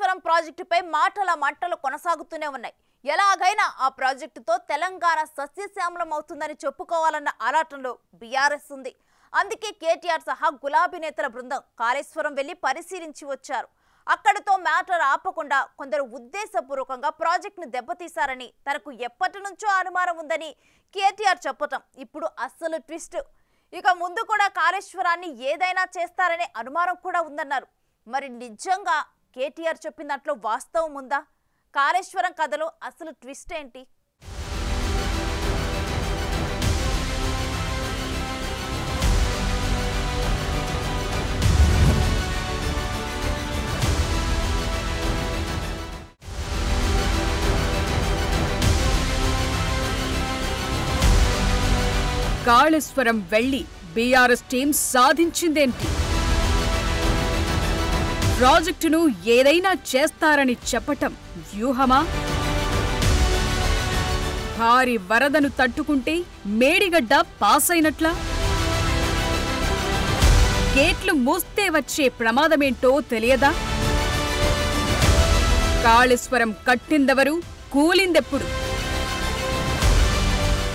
కాళేశ్వరం ప్రాజెక్టుపై మాటల మంటలు కొనసాగుతూనే ఉన్నాయి. ఎలాగైనా ఆ ప్రాజెక్టుతో తెలంగాణ సస్యశ్యామలం అవుతుందని చెప్పుకోవాలన్న ఆరాటంలో బీఆర్ఎస్ ఉంది. అందుకే కేటీఆర్ సహా గులాబీ నేతల బృందం కాళేశ్వరం వెళ్లి పరిశీలించి వచ్చారు. అక్కడితో మ్యాటర్ ఆపకుండా కొందరు ఉద్దేశపూర్వకంగా ప్రాజెక్టును దెబ్బతీశారని, తనకు ఎప్పటి నుంచో అనుమానం ఉందని కేటీఆర్ చెప్పటం ఇప్పుడు అస్సలు ట్విస్ట్. ఇక ముందు కూడా కాళేశ్వరాన్ని ఏదైనా చేస్తారనే అనుమానం కూడా ఉందన్నారు. మరి నిజంగా కేటీఆర్ చెప్పిన దాంట్లో వాస్తవం ఉందా? కాళేశ్వరం కథలో అసలు ట్విస్ట్ ఏంటి? కాళేశ్వరం వెళ్లి బీఆర్ఎస్ టీం సాధించిందేంటి? ప్రాజెక్టును ఏదైనా చేస్తారని చెప్పటం వ్యూహమా? భారీ వరదను తట్టుకుంటే మేడిగడ్డ పాస్ అయినట్లా? గేట్లు మూస్తే వచ్చే ప్రమాదమేంటో తెలియదా? కాళేశ్వరం కట్టిందెవరు, కూలిందెప్పుడు?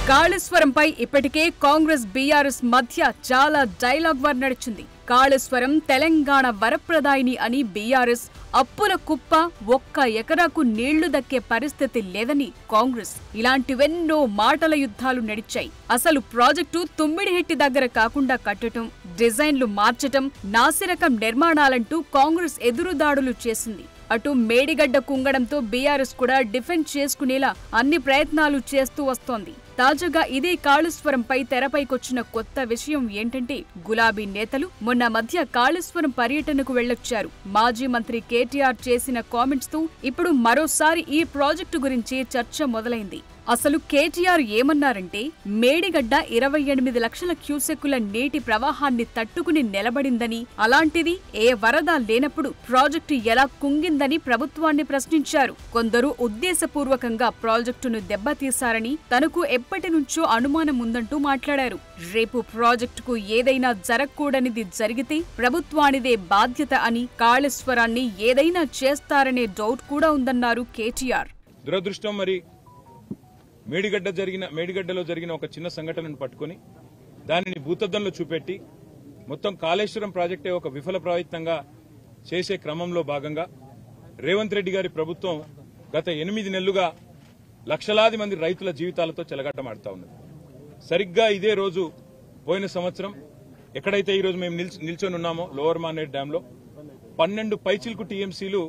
కాళేశ్వరంపై ఇప్పటికే కాంగ్రెస్ బీఆర్ఎస్ మధ్య చాలా డైలాగ్ వార్ నడిచింది. కాళేశ్వరం తెలంగాణ వరప్రదాయిని అని బీఆర్ఎస్, అప్పుల కుప్ప, ఒక్క ఎకరాకు నీళ్లు దక్కే పరిస్థితి లేదని కాంగ్రెస్, ఇలాంటివెన్నో మాటల యుద్ధాలు నడిచాయి. అసలు ప్రాజెక్టు తుమ్మిడిహెట్టి దగ్గర కాకుండా కట్టడం, డిజైన్లు మార్చటం, నాసిరకం నిర్మాణాలంటూ కాంగ్రెస్ ఎదురుదాడులు చేసింది. అటు మేడిగడ్డ కుంగడంతో బీఆర్ఎస్ కూడా డిఫెండ్ చేసుకునేలా అన్ని ప్రయత్నాలు చేస్తూ వస్తోంది. తాజాగా ఇదే కాళేశ్వరంపై తెరపైకొచ్చిన కొత్త విషయం ఏంటంటే, గులాబీ నేతలు మొన్న మధ్య కాళేశ్వరం పర్యటనకు వెళ్లొచ్చారు. మాజీ మంత్రి కేటీఆర్ చేసిన కామెంట్స్ తో ఇప్పుడు మరోసారి ఈ ప్రాజెక్టు గురించి చర్చ మొదలైంది. అసలు కేటీఆర్ ఏమన్నారంటే, మేడిగడ్డ 28 లక్షల క్యూసెక్కుల నీటి ప్రవాహాన్ని తట్టుకుని నిలబడిందని, అలాంటిది ఏ వరద లేనప్పుడు ప్రాజెక్టు ఎలా కుంగిందని ప్రభుత్వాన్ని ప్రశ్నించారు. కొందరు ఉద్దేశపూర్వకంగా ప్రాజెక్టును దెబ్బతీశారని, తనకు ఎప్పటి నుంచో అనుమానం ఉందంటూ మాట్లాడారు. రేపు ప్రాజెక్టుకు ఏదైనా జరగకూడనిది జరిగితే ప్రభుత్వానిదే బాధ్యత అని, కాళేశ్వరాన్ని ఏదైనా చేస్తారనే డౌట్ కూడా ఉందన్నారు కేటీఆర్. దురదృష్టం మరి మేడిగడ్డలో జరిగిన ఒక చిన్న సంఘటనను పట్టుకుని దానిని భూతద్దంలో చూపెట్టి మొత్తం కాళేశ్వరం ప్రాజెక్టే ఒక విఫల ప్రయత్నంగా చేసే క్రమంలో భాగంగా రేవంత్ రెడ్డి గారి ప్రభుత్వం గత 8 నెలలుగా లక్షలాది మంది రైతుల జీవితాలతో చెలగాటమాడుతా ఉన్నది. సరిగ్గా ఇదే రోజు పోయిన సంవత్సరం ఎక్కడైతే ఈరోజు మేము నిల్చొని ఉన్నామో లోవర్ మానేర్ డ్యాంలో 12 పైచిల్కు టీఎంసీలు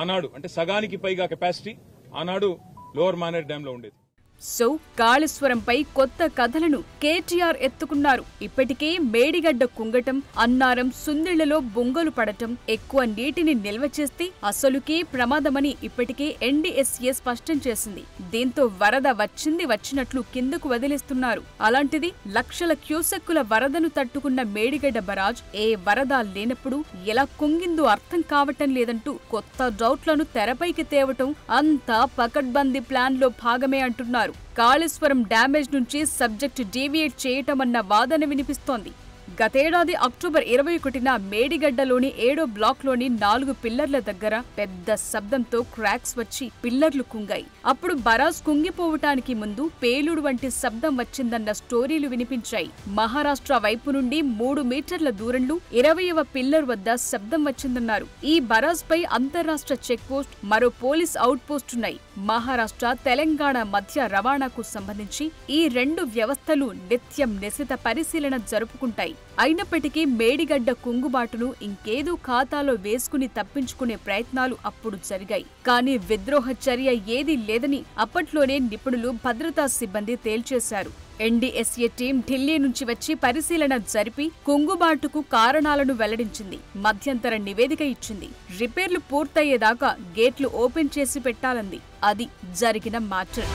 ఆనాడు, అంటే సగానికి పైగా కెపాసిటీ ఆనాడు లోవర్ మానేర్ డ్యాంలో ఉండేది. సో కాళేశ్వరంపై కొత్త కథలను కేటీఆర్ ఎత్తుకున్నారు. ఇప్పటికే మేడిగడ్డ కుంగటం, అన్నారం, సుందిళ్లలో బొంగలు పడటం, ఎక్కువ నీటిని నిల్వ చేస్తే అసలుకే ప్రమాదమని ఇప్పటికే ఎన్డీఎస్ఏ స్పష్టం చేసింది. దీంతో వరద వచ్చినట్లు కిందకు వదిలేస్తున్నారు. అలాంటిది లక్షల క్యూసెక్కుల వరదను తట్టుకున్న మేడిగడ్డ బరాజ్ ఏ వరద లేనప్పుడు ఎలా కుంగిందో అర్థం కావటం లేదంటూ కొత్త డౌట్లను తెరపైకి తేవటం అంతా పకడ్బందీ ప్లాన్ లో భాగమే అంటున్నారు. కాళేశ్వరం డ్యామేజ్ నుంచి సబ్జెక్ట్ డీవియేట్ చేయటమన్న వాదన వినిపిస్తోంది. గతేడాది అక్టోబర్ 21న మేడిగడ్డలోని 7వ బ్లాక్లోని 4 పిల్లర్ల దగ్గర పెద్ద శబ్దంతో క్రాక్స్ వచ్చి పిల్లర్లు కుంగాయి. అప్పుడు బరాజ్ కుంగిపోవటానికి ముందు పేలుడు వంటి శబ్దం వచ్చిందన్న స్టోరీలు వినిపించాయి. మహారాష్ట్ర వైపు నుండి 3 మీటర్ల దూరంలో 20వ పిల్లర్ వద్ద శబ్దం వచ్చిందన్నారు. ఈ బరాజ్ పై అంతర్రాష్ట్ర చెక్ పోస్ట్, మరో పోలీస్ అవుట్ పోస్ట్ ఉన్నాయి. మహారాష్ట్ర, తెలంగాణ మధ్య రవాణాకు సంబంధించి ఈ 2 వ్యవస్థలు నిత్యం నిశిత పరిశీలన జరుపుకుంటాయి. అయినప్పటికీ మేడిగడ్డ కుంగుబాటును ఇంకేదో ఖాతాలో వేసుకుని తప్పించుకునే ప్రయత్నాలు అప్పుడు జరిగాయి. కానీ విద్రోహ చర్య ఏదీ లేదని అప్పట్లోనే నిపుణులు, భద్రతా సిబ్బంది తేల్చేశారు. ఎన్డీఎస్ఏ టీం ఢిల్లీ నుంచి వచ్చి పరిశీలన జరిపి కుంగుబాటుకు కారణాలను వెల్లడించింది. మధ్యంతర నివేదిక ఇచ్చింది. రిపేర్లు పూర్తయ్యేదాకా గేట్లు ఓపెన్ చేసి పెట్టాలంది. అది జరిగిన మ్యాటర్.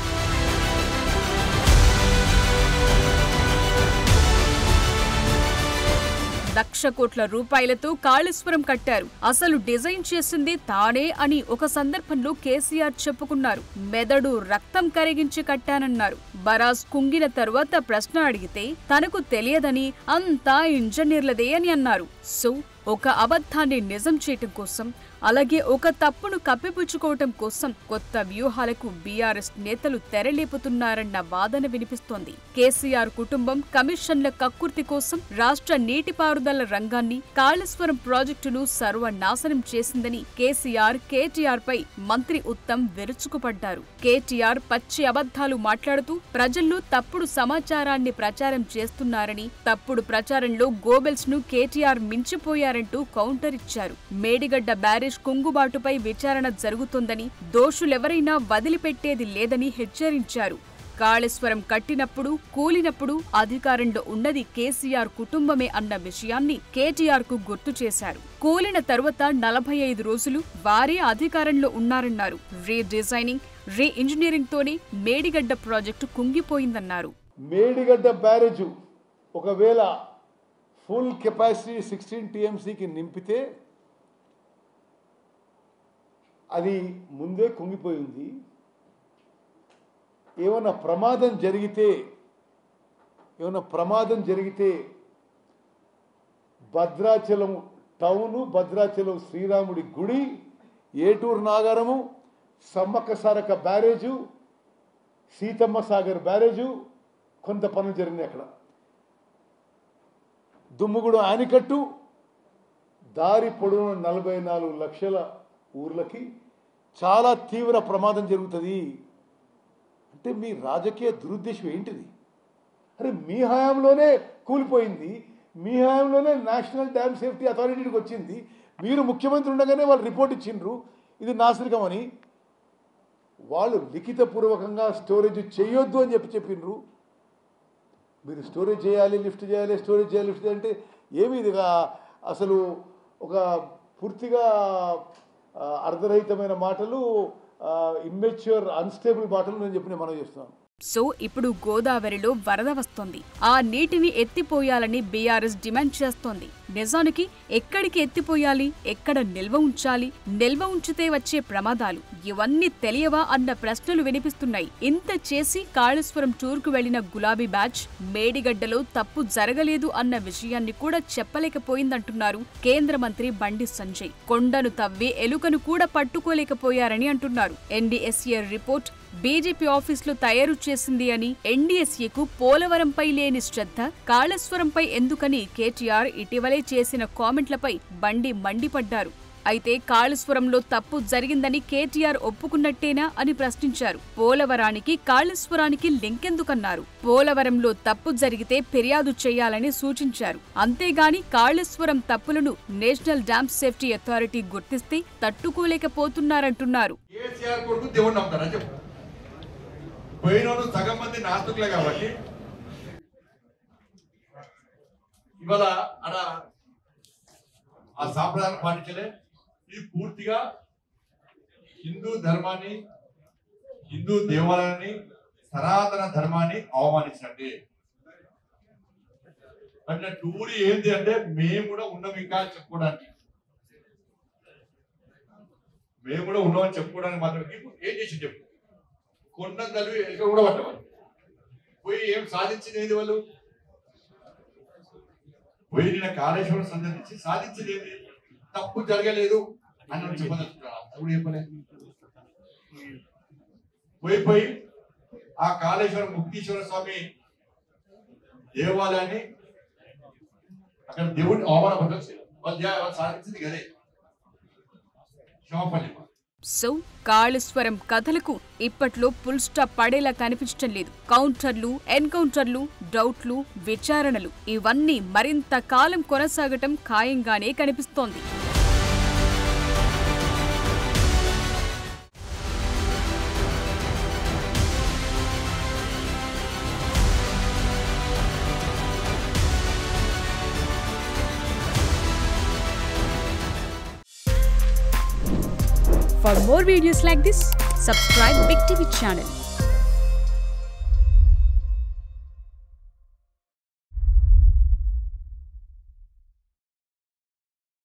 లక్ష కోట్ల రూపాయలతో కాళేశ్వరం కట్టారు. అసలు డిజైన్ చేసింది తానే అని ఒక సందర్భంలో కేసీఆర్ చెప్పుకున్నారు. మెదడు రక్తం కరిగించి కట్టానన్నారు. బరాజ్ కుంగిన తరువాత ప్రశ్న అడిగితే తనకు తెలియదని, అంతా ఇంజనీర్లదే అని అన్నారు. సో ఒక అబద్ధాన్ని నిజం చేయటం కోసం, అలాగే ఒక తప్పును కప్పిపుచ్చుకోవటం కోసం కొత్త వ్యూహాలకు బీఆర్ఎస్ నేతలు తెరలేపుతున్నారన్న వాదన వినిపిస్తోంది. కేసీఆర్ కుటుంబం కమిషన్ల కక్కుర్తి కోసం రాష్ట్ర నీటిపారుదల రంగాన్ని, కాళేశ్వరం ప్రాజెక్టును సర్వనాశనం చేసిందని కేటీఆర్ పై మంత్రి ఉత్తమ్ విరుచుకుపడ్డారు. కేటీఆర్ పచ్చి అబద్ధాలు మాట్లాడుతూ ప్రజల్లో తప్పుడు సమాచారాన్ని ప్రచారం చేస్తున్నారని, తప్పుడు ప్రచారంలో గోబెల్స్ ను కేటీఆర్ మించిపోయారంటూ కౌంటర్ ఇచ్చారు. మేడిగడ్డ బ్యారేజ్ కుంగుబాటుపై విచారణ జరుగుతోందని, దోషులెవరైనా వదిలిపెట్టేది లేదని హెచ్చరించారు. కాళేశ్వరం కట్టినప్పుడు, కూలినప్పుడు అధికారంలో ఉన్నది కేసీఆర్ కుటుంబమే అన్న విషయాన్ని కేటీఆర్ కు గుర్తు చేశారు. కూలిన తరువాత 45 రోజులు వారే అధికారంలో ఉన్నారన్నారు. రీడిజైనింగ్, రీ-ఇంజనీరింగ్ తోనే మేడిగడ్డ ప్రాజెక్టు కుంగిపోయిందన్నారు. మేడిగడ్డ బ్యారేజ్ ఒకవేళ ఫుల్ కెపాసిటీ 16 టీఎంసీకి నింపితే అది ముందే కుంగిపోయింది. ఏమైనా ప్రమాదం జరిగితే భద్రాచలం టౌను, భద్రాచలం శ్రీరాముడి గుడి, ఏటూరు నాగారము, సమ్మక్క సారక్క బ్యారేజు, సీతమ్మ సాగర్ బ్యారేజు కొంత పనులు జరిగినాయి. అక్కడ దుమ్ముగూడెం ఆనకట్టు, దారి పొడవున 44 లక్షల ఊర్లకి చాలా తీవ్ర ప్రమాదం జరుగుతుంది. అంటే మీ రాజకీయ దురుద్దేశం ఏంటిది? అరే మీ హయాంలోనే కూలిపోయింది, మీ హయాంలోనే నేషనల్ డ్యామ్ సేఫ్టీ అథారిటీకి వచ్చింది, మీరు ముఖ్యమంత్రి ఉండగానే వాళ్ళు రిపోర్ట్ ఇచ్చిండ్రు ఇది నాశనకం అని. వాళ్ళు లిఖితపూర్వకంగా స్టోరేజ్ చేయొద్దు అని చెప్పిండ్రు. మీరు స్టోరేజ్ చేయాలి, లిఫ్ట్ చేయాలి, స్టోరేజ్ చేయాలి, లిఫ్ట్ చేయాలి అంటే ఏమి ఇది అసలు ఒక పూర్తిగా అర్ధరహితమైన మాటలు, ఇమ్మెచ్యూర్ అన్స్టేబుల్ మాటలు నేను మనం చేస్తున్నాను. సో ఇప్పుడు గోదావరిలో వరద వస్తోంది. ఆ నీటిని ఎత్తిపోయాలని బీఆర్ఎస్ డిమాండ్ చేస్తోంది. నిజానికి ఎక్కడికి ఎత్తిపోయాలి, ఎక్కడ నిల్వ ఉంచాలి, నిల్వ ఉంచితే వచ్చే ప్రమాదాలు ఇవన్నీ తెలియవా అన్న ప్రశ్నలు వినిపిస్తున్నాయి. ఇంత చేసి కాళేశ్వరం టూర్కు వెళ్లిన గులాబీ బ్యాచ్ మేడిగడ్డలో తప్పు జరగలేదు అన్న విషయాన్ని కూడా చెప్పలేకపోయిందంటున్నారు కేంద్ర మంత్రి బండి సంజయ్. కొండను తవ్వి ఎలుకను కూడా పట్టుకోలేకపోయారని అంటున్నారు. ఎన్డీఎస్ఏ రిపోర్ట్ బీజేపీ ఆఫీసులో తయారు చేసింది అని, ఎన్డీఎస్ఏకు పోలవరంపై లేని శ్రద్ధ కాళేశ్వరంపై ఎందుకని కేటీఆర్ ఇటీవలే చేసిన కామెంట్లపై బండి మండిపడ్డారు. అయితే కాళేశ్వరంలో తప్పు జరిగిందని కేటీఆర్ ఒప్పుకున్నట్టేనా అని ప్రశ్నించారు. పోలవరానికి కాళేశ్వరానికి లింకెందుకన్నారు. పోలవరంలో తప్పు జరిగితే ఫిర్యాదు చేయాలని సూచించారు. అంతేగాని కాళేశ్వరం తప్పులను నేషనల్ డ్యామ్ సేఫ్టీ అథారిటీ గుర్తిస్తే తట్టుకోలేకపోతున్నారంటున్నారు. పోయినోళ్ళు సగం మంది నాస్తికులే కాబట్టి ఇవాళ అలా ఆ సాంప్రదాయాన్ని పాటించలే. ఇది పూర్తిగా హిందూ ధర్మాన్ని, హిందూ దేవాలయాన్ని, సనాతన ధర్మాన్ని అవమానించినట్టే. అంటే టూరి ఏంటి అంటే మేము కూడా ఉన్నాం ఇంకా చెప్పుకోవడానికి, మేము కూడా ఉన్నామని చెప్పుకోవడానికి మాత్రం ఏం చేసి చెప్పు. కొండ తల్లి ఎలుక కూడా పట్టవాలి. పోయి ఏం సాధించింది ఏంది వాళ్ళు? పోయి నిన్న కాళేశ్వరం సందర్శించి సాధించింది ఏంటి? తప్పు జరగలేదు అని చెప్పలేదు. పోయి ఆ కాళేశ్వరం ముక్తీశ్వర స్వామి దేవాలయాన్ని అక్కడ దేవుడిని అవమానపరచలేదు. వాళ్ళు సాధించింది కదే క్షమాపణ. సో కాళేశ్వరం కథలకు ఇప్పట్లో ఫుల్ స్టాప్ పడేలా కనిపించడం లేదు. కౌంటర్లు, ఎన్కౌంటర్లు, డౌట్లు, విచారణలు ఇవన్నీ మరింత కాలం కొనసాగటం ఖాయంగానే కనిపిస్తోంది. For more videos like this, subscribe Big TV channel.